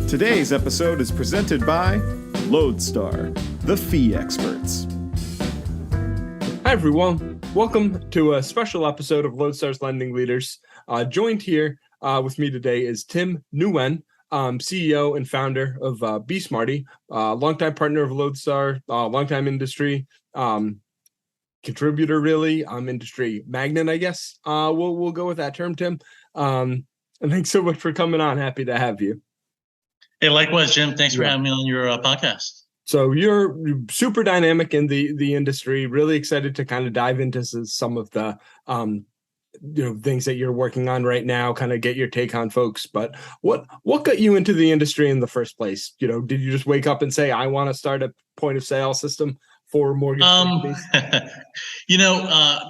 Today's episode is presented by LodeStar, the fee experts. Hi, everyone. Welcome to a special episode of LodeStar's Lending Leaders. Joined here with me today is Tim Nguyen, CEO and founder of BeSmartee, longtime partner of LodeStar, longtime industry contributor, really, industry magnet, I guess. We'll go with that term, Tim. And thanks so much for coming on. Happy to have you. Hey, likewise, Jim. Thanks for having me on your podcast. So you're super dynamic in the industry. Really excited to kind of dive into some of the things that you're working on right now. Kind of get your take on folks. But what got you into the industry in the first place? Did you just wake up and say, I want to start a point of sale system for mortgage companies?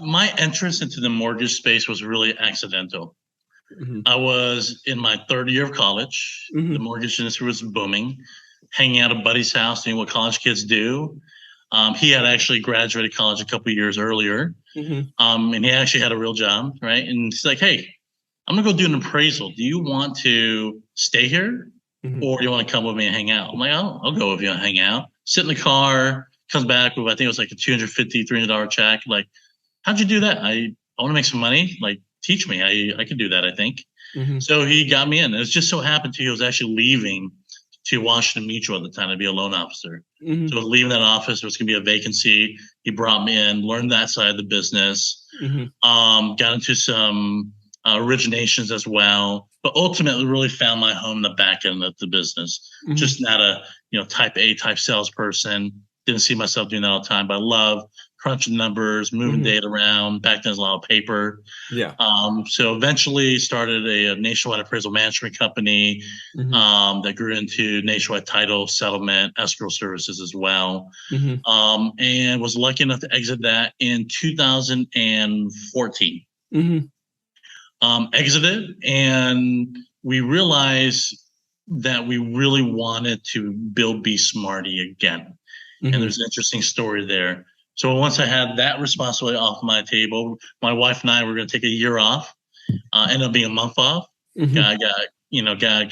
My entrance into the mortgage space was really accidental. Mm-hmm. I was in my third year of college. Mm-hmm. The mortgage industry was booming, hanging out at a buddy's house, doing what college kids do. He had actually graduated college a couple of years earlier. Mm-hmm. And he actually had a real job, right? And he's like, hey, I'm going to go do an appraisal. Do you want to stay here mm-hmm. or do you want to come with me and hang out? I'm like, I'll go with you and hang out. Sit in the car, comes back with, I think it was like a $250, $300 check. Like, how'd you do that? I want to make some money. Like, teach me. I can do that, I think. Mm-hmm. So he got me in. It just so happened he was actually leaving to Washington Mutual at the time to be a loan officer. Mm-hmm. So I was leaving that office. There was going to be a vacancy. He brought me in, learned that side of the business, mm-hmm. Got into some originations as well, but ultimately really found my home in the back end of the business. Mm-hmm. Just not a type A type salesperson. Didn't see myself doing that all the time, but I love crunching numbers, moving mm-hmm. data around. Back then, there's a lot of paper. Yeah. So eventually started a nationwide appraisal management company mm-hmm. That grew into nationwide title, settlement, escrow services as well. Mm-hmm. And was lucky enough to exit that in 2014. Mm-hmm. Exited, and we realized that we really wanted to build BeSmartee again. Mm-hmm. And there's an interesting story there. So once I had that responsibility off my table, my wife and I were going to take a year off. Ended up being a month off. Mm-hmm.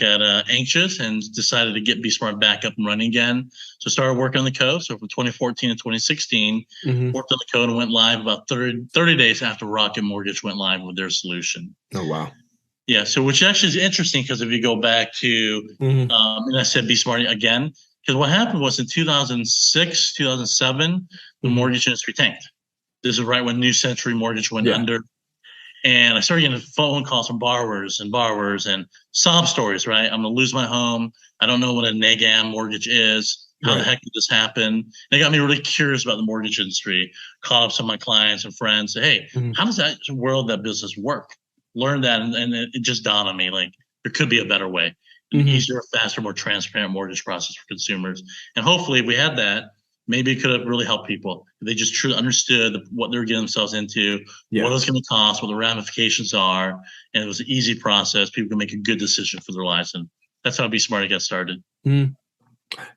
Got anxious and decided to get BeSmartee back up and running again. So started working on the code. So from 2014 to 2016, mm-hmm. worked on the code and went live about 30 days after Rocket Mortgage went live with their solution. Oh, wow. Yeah. So which actually is interesting because if you go back to, mm-hmm. And I said BeSmartee again, because what happened was in 2006, 2007, the mortgage industry tanked. This is right when New Century Mortgage went under. And I started getting phone calls from borrowers and sob stories, right? I'm going to lose my home. I don't know what a NAGAM mortgage is. How the heck did this happen? And it got me really curious about the mortgage industry. Called up some of my clients and friends. Say, hey, mm-hmm. how does that business work? Learned that. And it just dawned on me, like, there could be a better way. An mm-hmm. easier, faster, more transparent mortgage process for consumers. And hopefully if we had that, maybe it could have really helped people. If they just truly understood what they were getting themselves into, what it was going to cost, what the ramifications are, and it was an easy process. People can make a good decision for their lives. And that's how BeSmartee got started. Mm-hmm.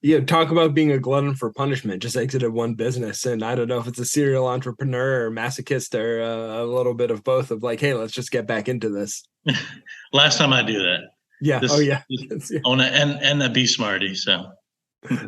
Yeah, talk about being a glutton for punishment. Just exited one business. And I don't know if it's a serial entrepreneur or masochist or a little bit of both of like, hey, let's just get back into this. Last time I do that. Yeah. On and that BeSmartee. So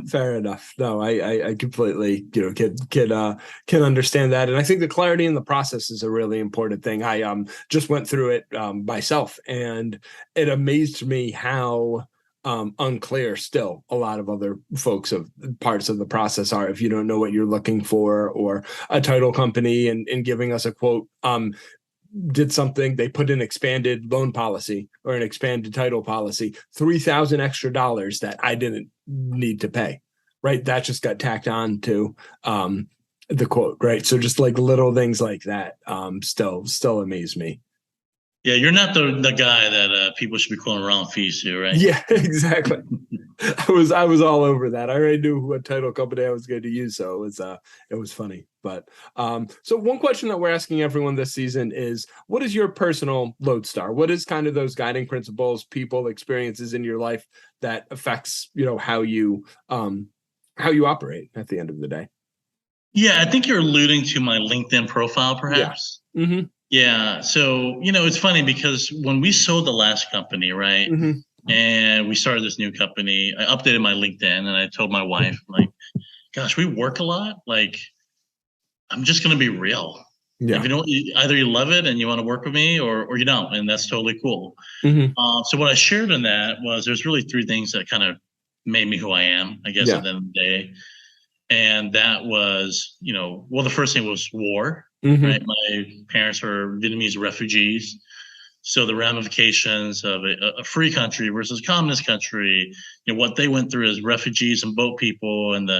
fair enough. No, I completely can understand that, and I think the clarity in the process is a really important thing. I just went through it myself, and it amazed me how unclear still a lot of other folks of parts of the process are. If you don't know what you're looking for, or a title company and giving us a quote. Did something, they put an expanded loan policy or an expanded title policy, $3,000 extra that I didn't need to pay, right? That just got tacked on to the quote, right? So just like little things like that still amaze me. Yeah, you're not the guy that people should be quoting wrong fees to, right? Yeah, exactly. I was all over that. I already knew what title company I was going to use, so it was funny. But so one question that we're asking everyone this season is, what is your personal LodeStar? What is kind of those guiding principles, people, experiences in your life that affects how you operate at the end of the day? Yeah, I think you're alluding to my LinkedIn profile, perhaps. Yeah. Mm-hmm. Yeah. So, it's funny because when we sold the last company, right, mm-hmm. and we started this new company. I updated my LinkedIn and I told my wife, like, gosh, we work a lot. Like, I'm just going to be real. Yeah. If you don't, either you love it and you want to work with me, or you don't, and that's totally cool. So what I shared in that was there's really three things that kind of made me who I am, I guess, at the end of the day. And that was, well, the first thing was war, right? My parents were Vietnamese refugees. So the ramifications of a free country versus communist country, what they went through as refugees and boat people, and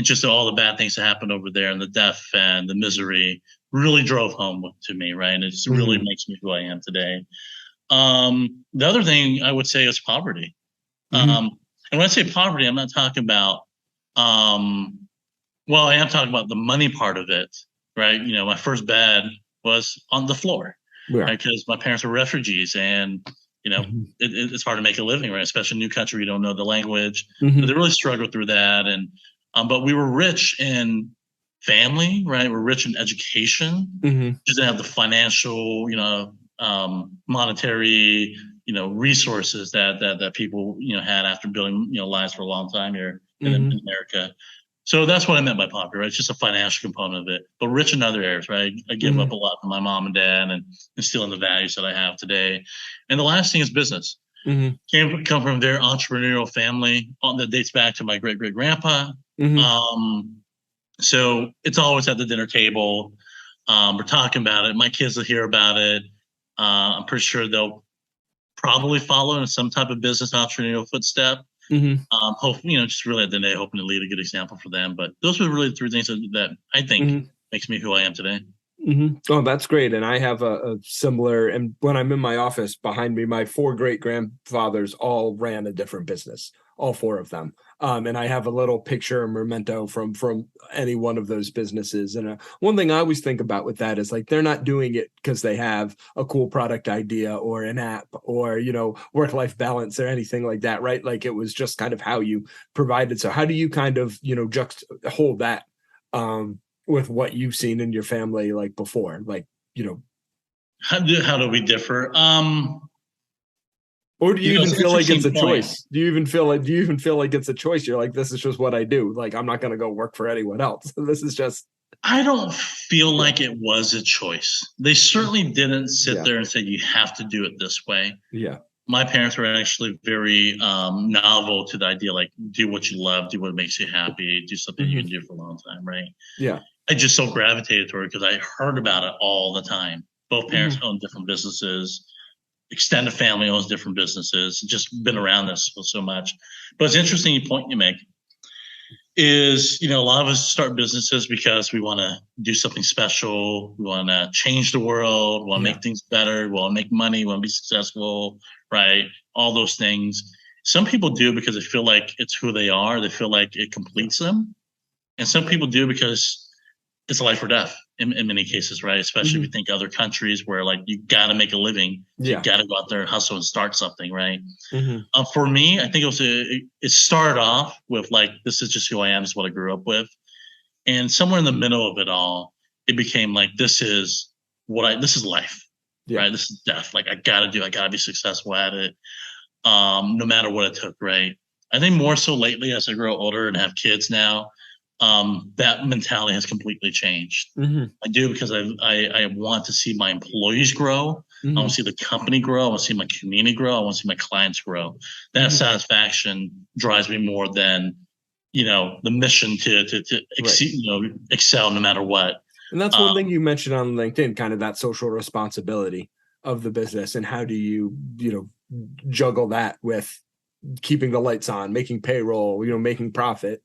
just all the bad things that happened over there, and the death and the misery really drove home to me, right? And it just really makes me who I am today. The other thing I would say is poverty. And when I say poverty, I'm not talking about, well, I am talking about the money part of it, right? My first bed was on the floor, right? Because my parents were refugees, and it's hard to make a living, right? Especially in a new country, you don't know the language. But they really struggled through that, and but we were rich in family, right? We're rich in education. Just didn't have the financial, monetary, resources that people, had after building, lives for a long time here in America. So that's what I meant by poverty, right? It's just a financial component of it, but rich in other areas, right? I give up a lot from my mom and dad and instilling the values that I have today. And the last thing is business. Come from a very entrepreneurial family that dates back to my great-great-grandpa. So it's always at the dinner table. We're talking about it. My kids will hear about it. I'm pretty sure they'll probably follow in some type of business entrepreneurial footstep. Hope, just really at the end of the day, hoping to lead a good example for them. But those were really three things that I think makes me who I am today. Oh, that's great. And I have a similar, and when I'm in my office behind me, my 4 great-grandfathers all ran a different business, all 4 of them. And I have a little picture and memento from any one of those businesses. And one thing I always think about with that is, like, they're not doing it because they have a cool product idea or an app or, work-life balance or anything like that, right? Like, it was just kind of how you provided. So how do you kind of, hold that with what you've seen in your family, like, before, like, How do we differ? Or do you even feel like it's a point. choice? Do you even feel like it's a choice? You're like, this is just what I do. Like, I'm not going to go work for anyone else. This is just. I don't feel like it was a choice. They certainly didn't sit there and say, you have to do it this way. Yeah. My parents were actually very novel to the idea, like, do what you love, do what makes you happy, do something you can do for a long time, right? Yeah. I just so gravitated toward it because I heard about it all the time. Both parents own different businesses. Extended family owns different businesses. Just been around this so much. But it's interesting point you make is, a lot of us start businesses because we want to do something special. We want to change the world. We want to make things better. We want to make money. We want to be successful, right? All those things. Some people do because they feel like it's who they are. They feel like it completes them. And some people do because it's life or death in many cases, right? Especially if you think other countries where, like, you got to make a living, you got to go out there and hustle and start something, right? For me, I think it started off with, like, this is just who I am, this is what I grew up with, and somewhere in the middle of it all, it became like, this is life, right? This is death. Like, I got to be successful at it, no matter what it took, right? I think more so lately as I grow older and have kids now, that mentality has completely changed. I do because I want to see my employees grow. I want to see the company grow. I want to see my community grow. I want to see my clients grow. That satisfaction drives me more than, the mission to excel no matter what. And that's one thing you mentioned on LinkedIn, kind of that social responsibility of the business, and how do you, juggle that with keeping the lights on, making payroll, making profit.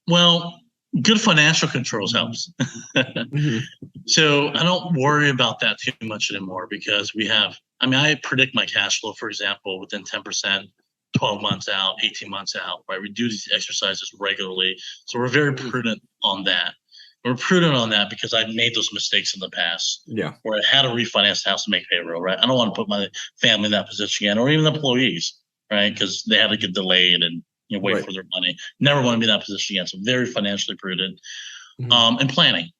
Well, good financial controls helps. So I don't worry about that too much anymore because I predict my cash flow, for example, within 10%, 12 months out, 18 months out, right? We do these exercises regularly. So we're very prudent on that. We're prudent on that because I've made those mistakes in the past. Yeah. Where I had to refinance the house to make payroll, right? I don't want to put my family in that position again, or even employees, right? Because they had to get delayed and wait for their money. Never want to be in that position again. So very financially prudent. And planning.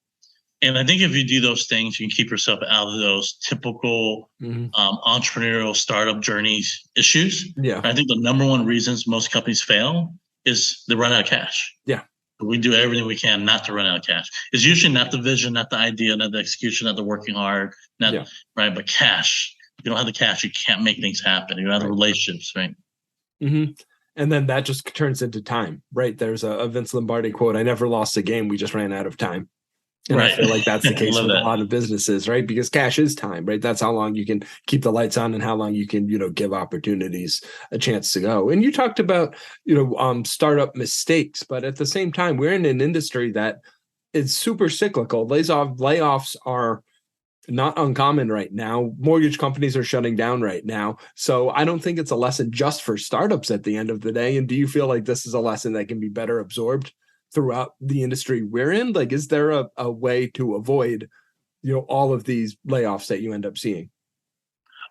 And I think if you do those things, you can keep yourself out of those typical entrepreneurial startup journeys issues. Yeah. And I think the number one reasons most companies fail is they run out of cash. Yeah. We do everything we can not to run out of cash. It's usually not the vision, not the idea, not the execution, not the working hard, right? But cash. If you don't have the cash, you can't make things happen. You don't have the relationships, right? Mm-hmm. And then that just turns into time, right? There's a Vince Lombardi quote: "I never lost a game. We just ran out of time." And I feel like that's the case with a lot of businesses, right? Because cash is time, right? That's how long you can keep the lights on and how long you can, give opportunities a chance to go. And you talked about, startup mistakes, but at the same time, we're in an industry that is super cyclical. Layoffs are not uncommon right now. Mortgage companies are shutting down right now. So I don't think it's a lesson just for startups at the end of the day. And do you feel like this is a lesson that can be better absorbed throughout the industry we're in? Like, is there a way to avoid, all of these layoffs that you end up seeing?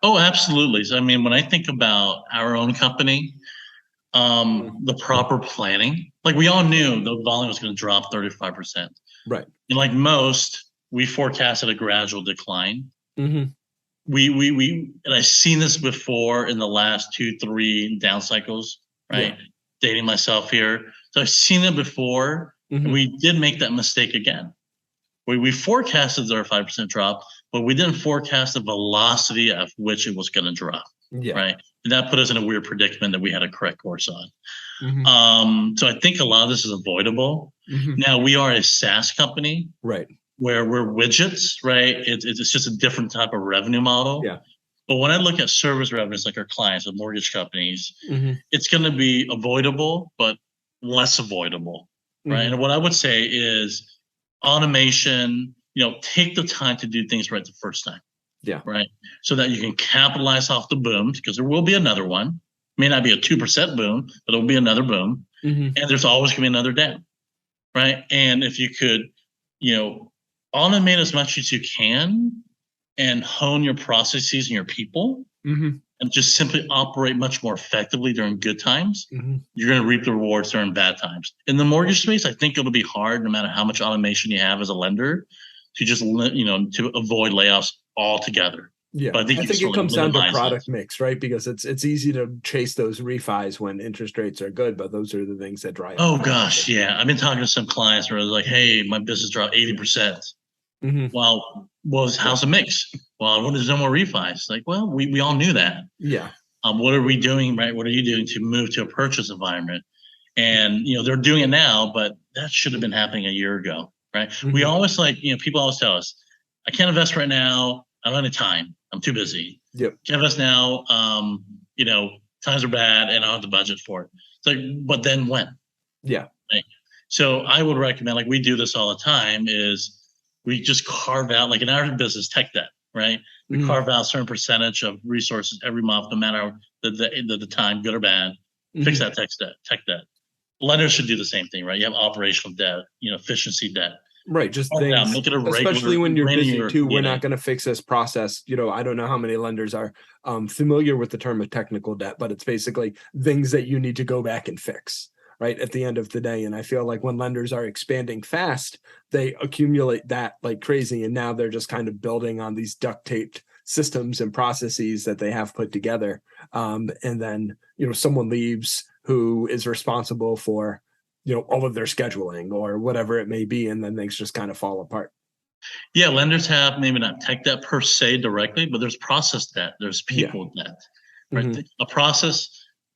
Oh, absolutely. So, I mean, when I think about our own company, the proper planning, like we all knew the volume was going to drop 35%. Right. And like most, we forecasted a gradual decline. Mm-hmm. And I've seen this before in the last 2-3 down cycles, right? Yeah. Dating myself here. So I've seen it before, and we did make that mistake again. We forecasted our 5% drop, but we didn't forecast the velocity at which it was going to drop, right? And that put us in a weird predicament that we had to correct course on. So I think a lot of this is avoidable. Now, we are a SaaS company, right? Where we're widgets, right? It's just a different type of revenue model. Yeah. But when I look at service revenues, like our clients, the mortgage companies, it's going to be avoidable, but less avoidable, right? And what I would say is automation, take the time to do things right the first time. Yeah. Right. So that you can capitalize off the booms, because there will be another one. May not be a 2% boom, but there'll be another boom. And there's always going to be another down. Right. And if you could, automate as much as you can and hone your processes and your people and just simply operate much more effectively during good times, you're going to reap the rewards during bad times. In the mortgage space, I think it'll be hard, no matter how much automation you have as a lender, to just, to avoid layoffs altogether. Yeah, but I think it comes down to product mix, right? Because it's easy to chase those refis when interest rates are good, but those are the things that drive. Oh gosh, yeah. I've been talking to some clients where it's like, "Hey, my business dropped 80%." Well, how's the mix? Well, there's no more refis. Like, well, we all knew that. Yeah. What are we doing, right? What are you doing to move to a purchase environment? And they're doing it now, but that should have been happening a year ago, right? We always people always tell us, "I can't invest right now. I don't have any time. I'm too busy." Yep. Can't invest now. Times are bad, and I don't have the budget for it. It's like, but then when? Yeah. Right? So I would recommend, like we do this all the time, is we just carve out, like in our business, tech debt, right? We carve out a certain percentage of resources every month, no matter the time, good or bad. Fix that tech debt. Lenders should do the same thing, right? You have operational debt, efficiency debt. Right, just things, make it a especially when you're busy too. We're not going to fix this process. I don't know how many lenders are familiar with the term of technical debt, but it's basically things that you need to go back and fix, right, at the end of the day. And I feel like when lenders are expanding fast, they accumulate that like crazy. And now they're just kind of building on these duct taped systems and processes that they have put together. And then, someone leaves who is responsible for all of their scheduling or whatever it may be, and then things just kind of fall apart. Yeah, lenders have maybe not tech debt per se directly, but there's process debt, there's people debt, right? A process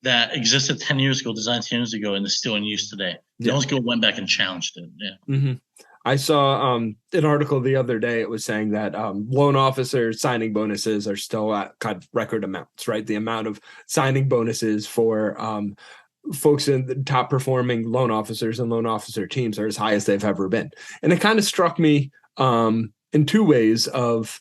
that existed 10 years ago, designed 10 years ago, and is still in use today. No one's went back and challenged it. Yeah. I saw an article the other day. It was saying that loan officers signing bonuses are still at kind of record amounts, right? The amount of signing bonuses for folks in the top performing loan officers and loan officer teams are as high as they've ever been. And it kind of struck me in two ways of,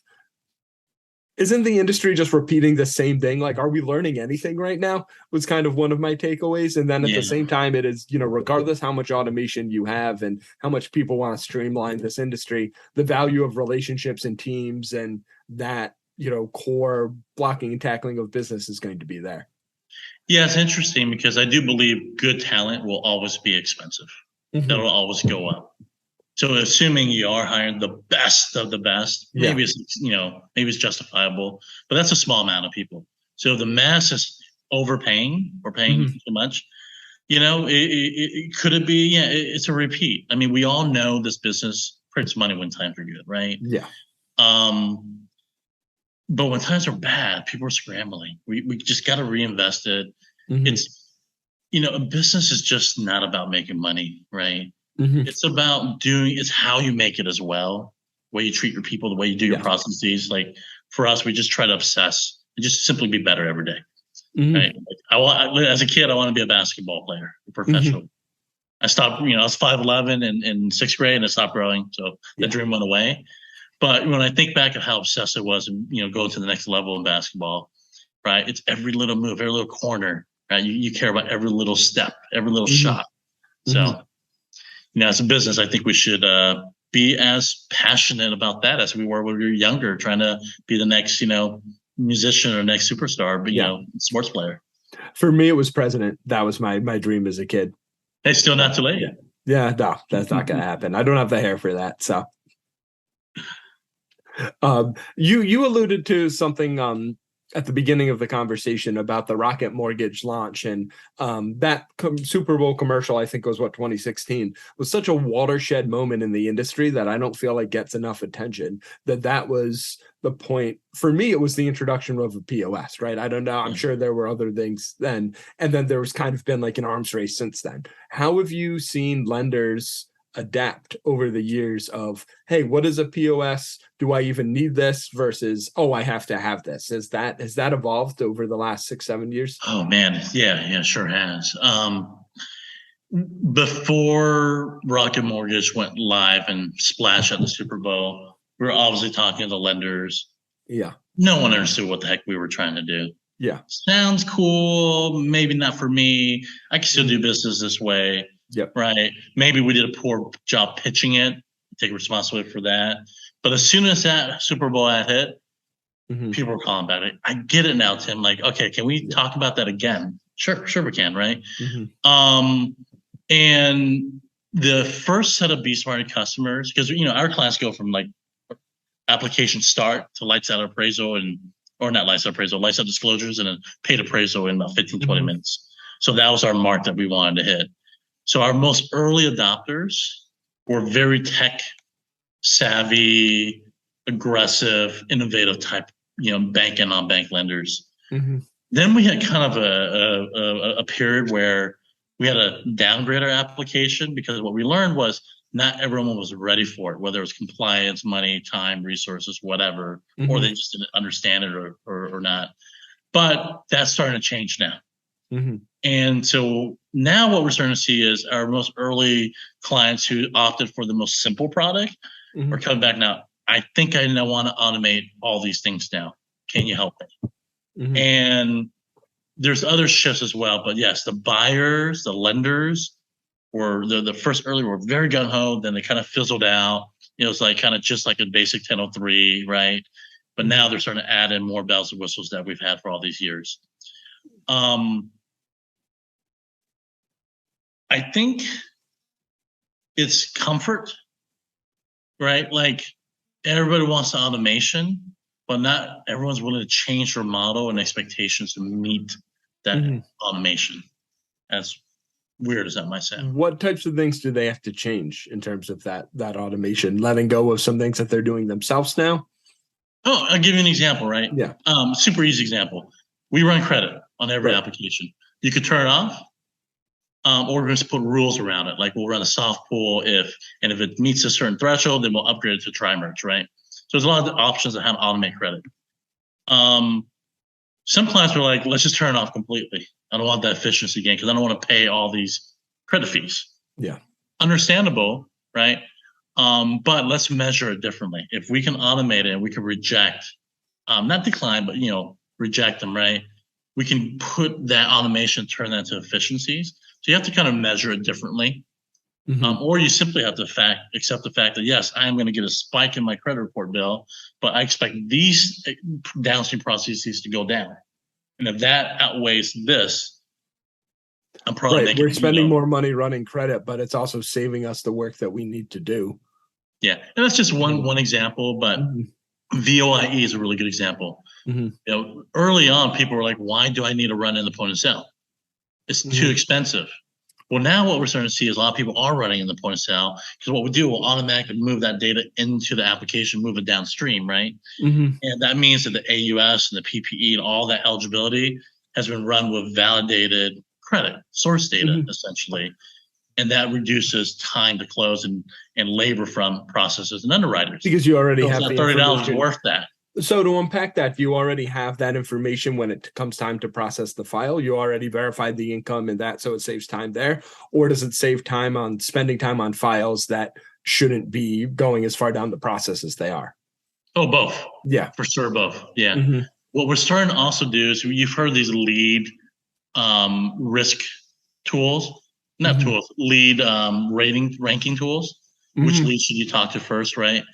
isn't the industry just repeating the same thing? Like, are we learning anything right now? Was kind of one of my takeaways. And then at the same time, it is, regardless how much automation you have and how much people want to streamline this industry, the value of relationships and teams and that, core blocking and tackling of business is going to be there. Yeah, it's interesting because I do believe good talent will always be expensive. That'll always go up. So assuming you are hiring the best of the best, maybe it's justifiable, but that's a small amount of people. So the mass is overpaying or paying too much. Could it be? Yeah, it's a repeat. I mean, we all know this business prints money when times are good, right? Yeah. But when times are bad, people are scrambling. We just got to reinvest it. It's, a business is just not about making money, right? It's about it's how you make it as well, the way you treat your people, the way you do your processes. Like for us, we just try to obsess and just simply be better every day. Right? Like as a kid, I want to be a basketball player, a professional. I stopped, I was 5'11" in sixth grade and I stopped growing. So the dream went away. But when I think back of how obsessed I was and, going to the next level in basketball, right? It's every little move, every little corner, right? You care about every little step, every little shot. So, as a business, I think we should be as passionate about that as we were when we were younger, trying to be the next, musician or next superstar, but, sports player. For me, it was president. That was my dream as a kid. Hey, still not too late. Yeah, no, that's not going to happen. I don't have the hair for that. So you alluded to something at the beginning of the conversation about the Rocket Mortgage launch, and that Super Bowl commercial, I think was 2016, was such a watershed moment in the industry that I don't feel like gets enough attention. That was the point. For me, it was the introduction of a POS, right? I don't know. I'm sure there were other things then. And then there was kind of been like an arms race since then. How have you seen lenders adapt over the years of, hey, what is a POS? Do I even need this? Versus, oh, I have to have this. Has that evolved over the last 6-7 years? Oh man, yeah, sure has. Before Rocket Mortgage went live and splashed at the Super Bowl, we were obviously talking to the lenders. Yeah. No one understood what the heck we were trying to do. Yeah. Sounds cool. Maybe not for me. I can still do business this way. Yep. Right. Maybe we did a poor job pitching it. Take responsibility for that. But as soon as that Super Bowl ad hit, people were calling about it. I get it now, Tim. Like, okay, can we talk about that again? Sure we can, right? And the first set of BeSmartee customers, because our clients go from like application start to lights out appraisal or not lights out appraisal, lights out disclosures and then paid appraisal in about 15, 20 minutes. So that was our mark that we wanted to hit. So our most early adopters were very tech savvy, aggressive, innovative type, bank and non-bank lenders. Then we had kind of a period where we had to downgrade our application because what we learned was not everyone was ready for it, whether it was compliance, money, time, resources, whatever, or they just didn't understand it or not. But that's starting to change now. And so now what we're starting to see is our most early clients who opted for the most simple product are coming back now. I think I now want to automate all these things now. Can you help me? And there's other shifts as well. But yes, the buyers, the lenders were the first early were very gung-ho. Then they kind of fizzled out. It was like kind of just like a basic 1003, right? But now they're starting to add in more bells and whistles that we've had for all these years. I think it's comfort, right? Like everybody wants the automation, but not everyone's willing to change their model and expectations to meet that automation. As weird as that might sound. What types of things do they have to change in terms of that automation, letting go of some things that they're doing themselves now? Oh, I'll give you an example, right? Yeah. Super easy example. We run credit on every application. You could turn it off. Or we're going to put rules around it. Like we'll run a soft pull if it meets a certain threshold, then we'll upgrade it to tri-merge, right? So there's a lot of options on how to automate credit. Some clients were like, let's just turn it off completely. I don't want that efficiency gain because I don't want to pay all these credit fees. Yeah. Understandable, right? But let's measure it differently. If we can automate it and we can reject, not decline, but reject them, right? We can put that automation, turn that into efficiencies. So you have to kind of measure it differently. Or you simply have to accept the fact that, yes, I'm going to get a spike in my credit report bill, but I expect these downstream processes to go down. And if that outweighs this, I'm probably we're spending more money running credit, but it's also saving us the work that we need to do. Yeah, and that's just one example, but VOIE is a really good example. Early on, people were like, "Why do I need to run in the point of sale? It's too expensive." Well, now what we're starting to see is a lot of people are running in the point of sale, because what we do, we'll automatically move that data into the application, move it downstream, right? And that means that the AUS and the PPE and all that eligibility has been run with validated credit, source data, essentially. And that reduces time to close and labor from processors and underwriters. Because you already have the $30 worth that. So to unpack that, do you already have that information when it comes time to process the file? You already verified the income and that, so it saves time there? Or does it save time on spending time on files that shouldn't be going as far down the process as they are? Oh, both. Yeah. For sure, both. Yeah. What we're starting to also do is, you've heard these lead risk tools, not tools, lead ranking tools, which leads should you talk to first, right?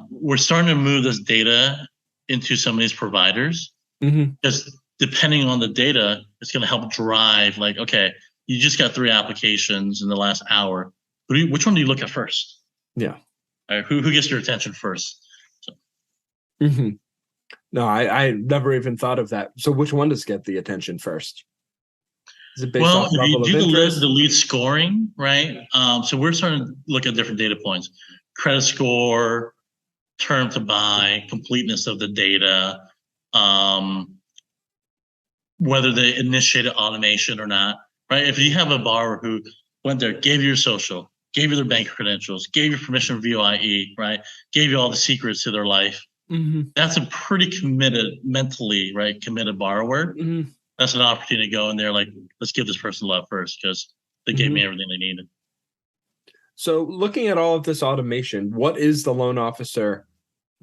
We're starting to move this data into some of these providers, because depending on the data, it's going to help drive, like, okay, you just got 3 applications in the last hour. Which one do you look at first? Yeah. Right, who gets your attention first? So. No, I never even thought of that. So which one does get the attention first? Is it based off level of interest? The lead scoring, right? So we're starting to look at different data points: credit score, term to buy, completeness of the data, whether they initiated automation or not, right? If you have a borrower who went there, gave you your social, gave you their bank credentials, gave you permission for VOIE, right? Gave you all the secrets to their life. That's a pretty committed, mentally, right, committed borrower. That's an opportunity to go in there, like, let's give this person love first, because they gave me everything they needed. So looking at all of this automation, what is the loan officer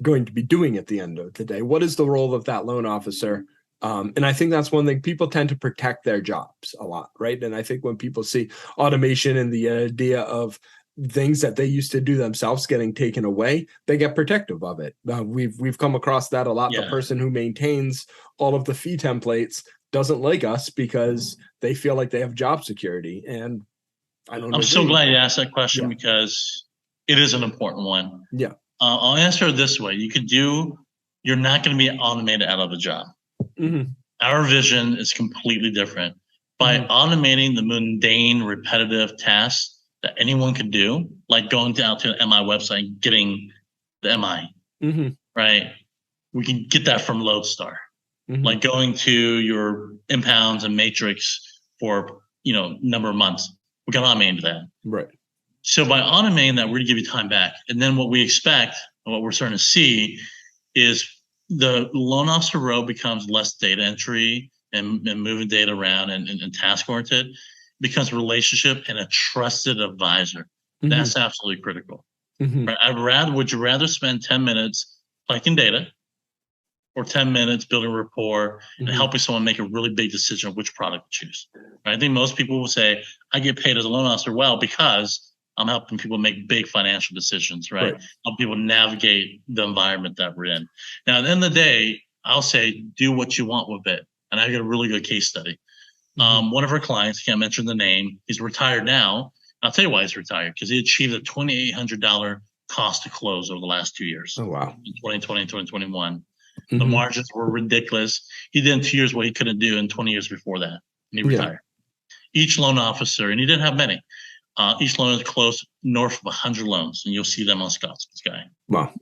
going to be doing at the end of the day? What is the role of that loan officer? And I think that's one thing. People tend to protect their jobs a lot, right? And I think when people see automation and the idea of things that they used to do themselves getting taken away, they get protective of it. We've come across that a lot. The person who maintains all of the fee templates doesn't like us because they feel like they have job security. And I'm so glad you asked that question, because it is an important one. Yeah. I'll answer it this way. You're not going to be automated out of a job. Our vision is completely different. By automating the mundane, repetitive tasks that anyone could do, like going out to an MI website and getting the MI, right? We can get that from LodeStar. Like going to your impounds and matrix for, number of months. We can automate that. Right. So by automating that, we're going to give you time back. And then what we expect, and what we're starting to see, is the loan officer role becomes less data entry and moving data around and task oriented. It becomes relationship and a trusted advisor. That's absolutely critical. Right? Would you rather spend 10 minutes collecting data, or 10 minutes building rapport and helping someone make a really big decision of which product to choose? Right? I think most people will say, I get paid as a loan officer well because I'm helping people make big financial decisions, right? Help people navigate the environment that we're in. Now, at the end of the day, I'll say, do what you want with it. And I got a really good case study. One of our clients, can't mention the name, he's retired now. I'll tell you why he's retired, because he achieved a $2,800 cost to close over the last 2 years. Oh, wow. In 2020 and 2021. The margins were ridiculous. He did in 2 years what he couldn't do in 20 years before that, and he retired. Each loan officer, and he didn't have many, each loan is closed north of 100 loans, and you'll see them on Scott's guy. Wow.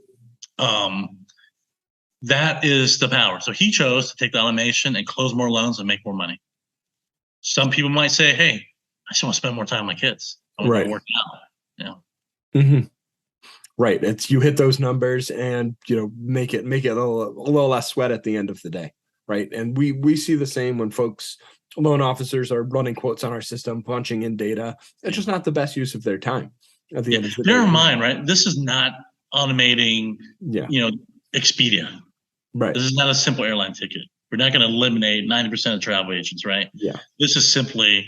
That is the power. So he chose to take the automation and close more loans and make more money. Some people might say, hey, I just want to spend more time with my kids. I want to work out. Right. It's, you hit those numbers and, make it a little less sweat at the end of the day. Right. And we see the same when loan officers are running quotes on our system, punching in data. It's just not the best use of their time at the end of the day. Bear in mind, right? This is not automating, Expedia. Right. This is not a simple airline ticket. We're not going to eliminate 90% of travel agents, right? Yeah. This is simply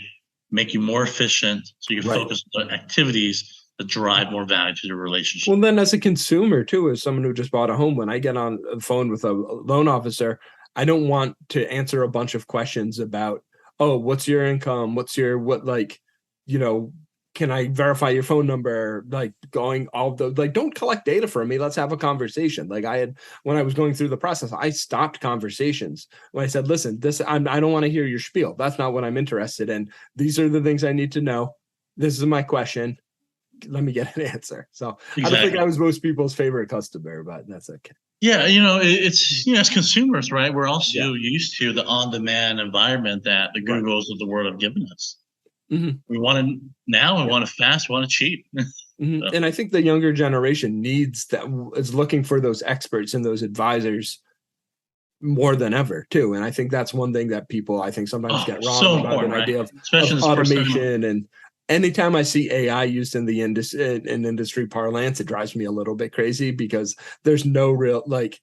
make you more efficient so you can focus on activities that drive more value to the relationship. Well, then as a consumer too, as someone who just bought a home, when I get on the phone with a loan officer, I don't want to answer a bunch of questions about, oh, what's your income? can I verify your phone number? Like going all the, like, don't collect data from me. Let's have a conversation. Like when I was going through the process, I stopped conversations when I said, listen, I don't want to hear your spiel. That's not what I'm interested in. These are the things I need to know. This is my question. Let me get an answer. So exactly. I don't think I was most people's favorite customer, but that's okay. Yeah, it's as consumers, right? We're also used to the on-demand environment that the Googles of the world have given us. Mm-hmm. We want it now. We want it fast. We want it cheap. Mm-hmm. So. And I think the younger generation is looking for those experts and those advisors more than ever too. And I think that's one thing that people, I think, sometimes get wrong about an idea of automation. And anytime I see AI used in the industry parlance, it drives me a little bit crazy, because there's no real, like,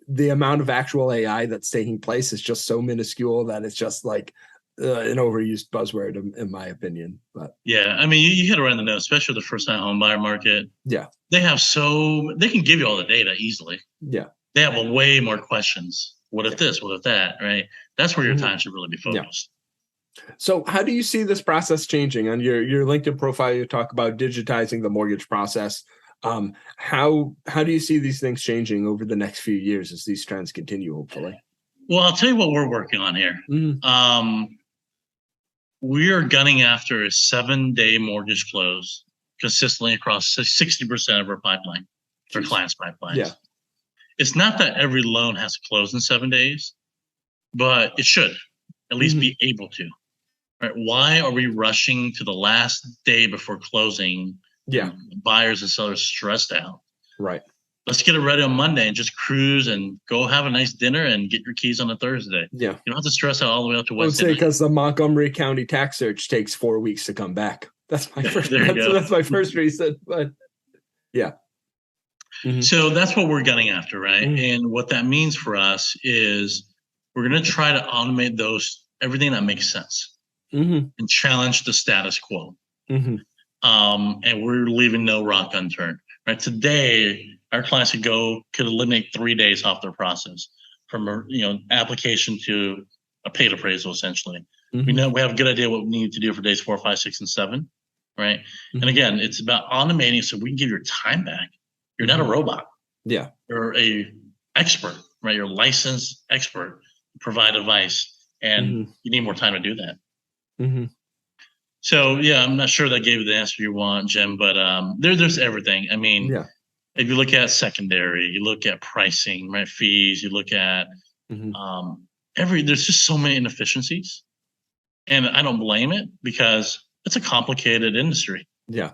the amount of actual AI that's taking place is just so minuscule that it's just like an overused buzzword, in my opinion. But yeah, I mean, you hit it right on the nose, especially the first-time home buyer market. Yeah, they can give you all the data easily. Yeah, they have way more questions. What if this? What if that? Right? That's where your time should really be focused. Yeah. So how do you see this process changing? On your LinkedIn profile, you talk about digitizing the mortgage process. How do you see these things changing over the next few years as these trends continue, hopefully? Well, I'll tell you what we're working on here. Mm-hmm. We are gunning after a 7-day mortgage close consistently across 60% of our pipeline, our clients' pipelines. Yeah. It's not that every loan has to close in 7 days, but it should at least be able to. Right? Why are we rushing to the last day before closing? Yeah, buyers and sellers stressed out. Right. Let's get it ready on Monday and just cruise and go have a nice dinner and get your keys on a Thursday. Yeah, you don't have to stress out all the way up to Wednesday. I would say because the Montgomery County tax search takes 4 weeks to come back. That's my first. That's my first reason. But yeah. Mm-hmm. So that's what we're gunning after, right? Mm-hmm. And what that means for us is we're going to try to automate everything that makes sense, and challenge the status quo. Mm-hmm. And we're leaving no rock unturned. Right? Today, our clients could eliminate 3 days off their process, from application to a paid appraisal, essentially. Mm-hmm. We know we have a good idea what we need to do for days 4, 5, 6, and 7, right? Mm-hmm. And again, it's about automating so we can give your time back. You're not a robot. Yeah, you're a expert, right? You're a licensed expert. Provide advice, and you need more time to do that. Mm-hmm. So yeah, I'm not sure that gave you the answer you want, Jim, but there's everything. I mean, if you look at secondary, you look at pricing, right? Fees, you look at there's just so many inefficiencies, and I don't blame it, because it's a complicated industry. Yeah,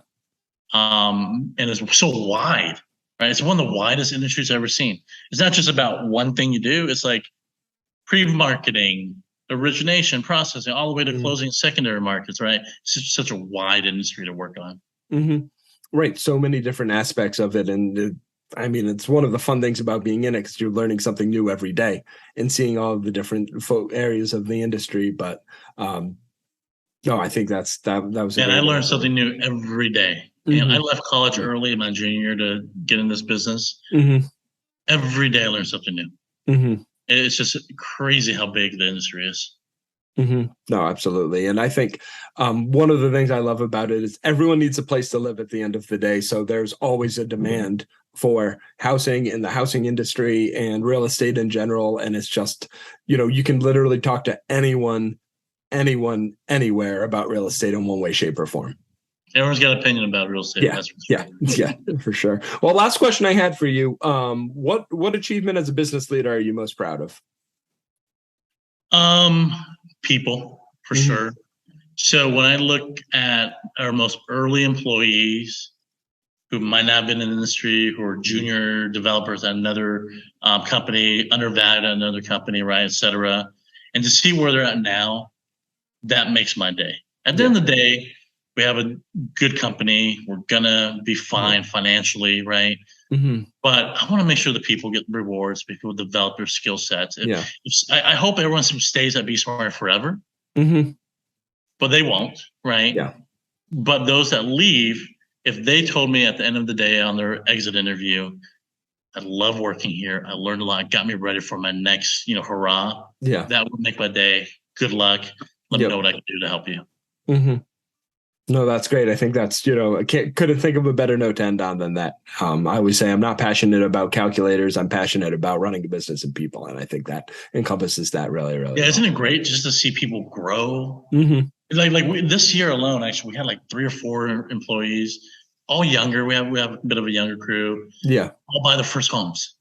and it's so wide, right? It's one of the widest industries I've ever seen. It's not just about one thing you do. It's like pre-marketing, origination, processing, all the way to closing secondary markets, right? It's just such a wide industry to work on. Mm-hmm. Right. So many different aspects of it. And I mean, it's one of the fun things about being in it, because you're learning something new every day and seeing all of the different areas of the industry. But no, I think that was. And I learned something new every day. Mm-hmm. And I left college early in my junior year to get in this business. Mm-hmm. Every day I learned something new. Mm-hmm. It's just crazy how big the industry is. Mm-hmm. No, absolutely. And I think one of the things I love about it is everyone needs a place to live at the end of the day. So there's always a demand for housing in the housing industry and real estate in general. And it's just, you can literally talk to anyone, anywhere about real estate in one way, shape, or form. Everyone's got an opinion about real estate. Yeah, for sure. Well, last question I had for you. What achievement as a business leader are you most proud of? People, for sure. So when I look at our most early employees who might not have been in the industry, who are junior developers at another company, undervalued at another company, right, et cetera, and to see where they're at now, that makes my day. At the end of the day, we have a good company. We're gonna be fine financially, right? Mm-hmm. But I want to make sure that people get rewards, people develop their skill sets. I hope everyone stays at BeSmartee forever, but they won't, right? Yeah. But those that leave, if they told me at the end of the day on their exit interview, I love working here, I learned a lot, got me ready for my next, hurrah. Yeah, that would make my day. Good luck. Let me know what I can do to help you. Mm-hmm. No, that's great. I think that's, couldn't think of a better note to end on than that. I always say I'm not passionate about calculators. I'm passionate about running a business and people. And I think that encompasses that really, really Yeah, well. isn't it great just to see people grow? Mm-hmm. This year alone, actually, we had like 3 or 4 employees, all younger. We have a bit of a younger crew. Yeah. All buy the first homes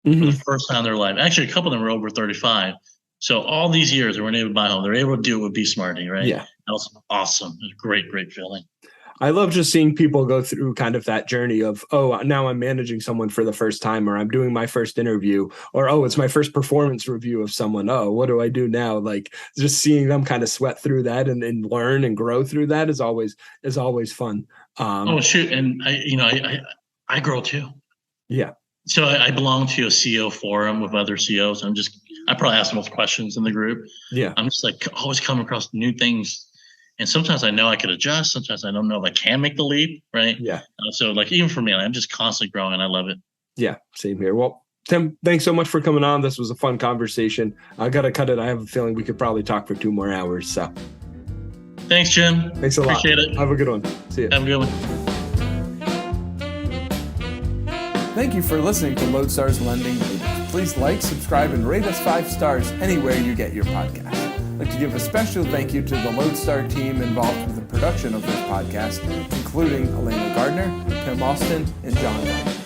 Mm-hmm. for the first time in their life. Actually, a couple of them were over 35. So all these years they weren't able to buy a home. They're able to do it with BeSmartee, right? Yeah. That was awesome. It was a great, great feeling. I love just seeing people go through kind of that journey of, oh, now I'm managing someone for the first time, or I'm doing my first interview, or, oh, it's my first performance review of someone. Oh, what do I do now? Like just seeing them kind of sweat through that and learn and grow through that is always fun. Oh, shoot. And I grow too. Yeah. So I belong to a CEO forum with other CEOs. I probably ask the most questions in the group. Yeah. I'm just like always coming across new things. And sometimes I know I could adjust. Sometimes I don't know if I can make the leap. Right. Yeah. So like, even for me, I'm just constantly growing. I love it. Yeah. Same here. Well, Tim, thanks so much for coming on. This was a fun conversation. I got to cut it. I have a feeling we could probably talk for 2 more hours. So thanks, Jim. Thanks a lot. Appreciate it. Have a good one. See you. Have a good one. Thank you for listening to LodeStar's Lending Leaders. Please like, subscribe, and rate us 5 stars anywhere you get your podcast. I'd like to give a special thank you to the LodeStar team involved with the production of this podcast, including Elena Gardner, Tim Austin, and John Wright.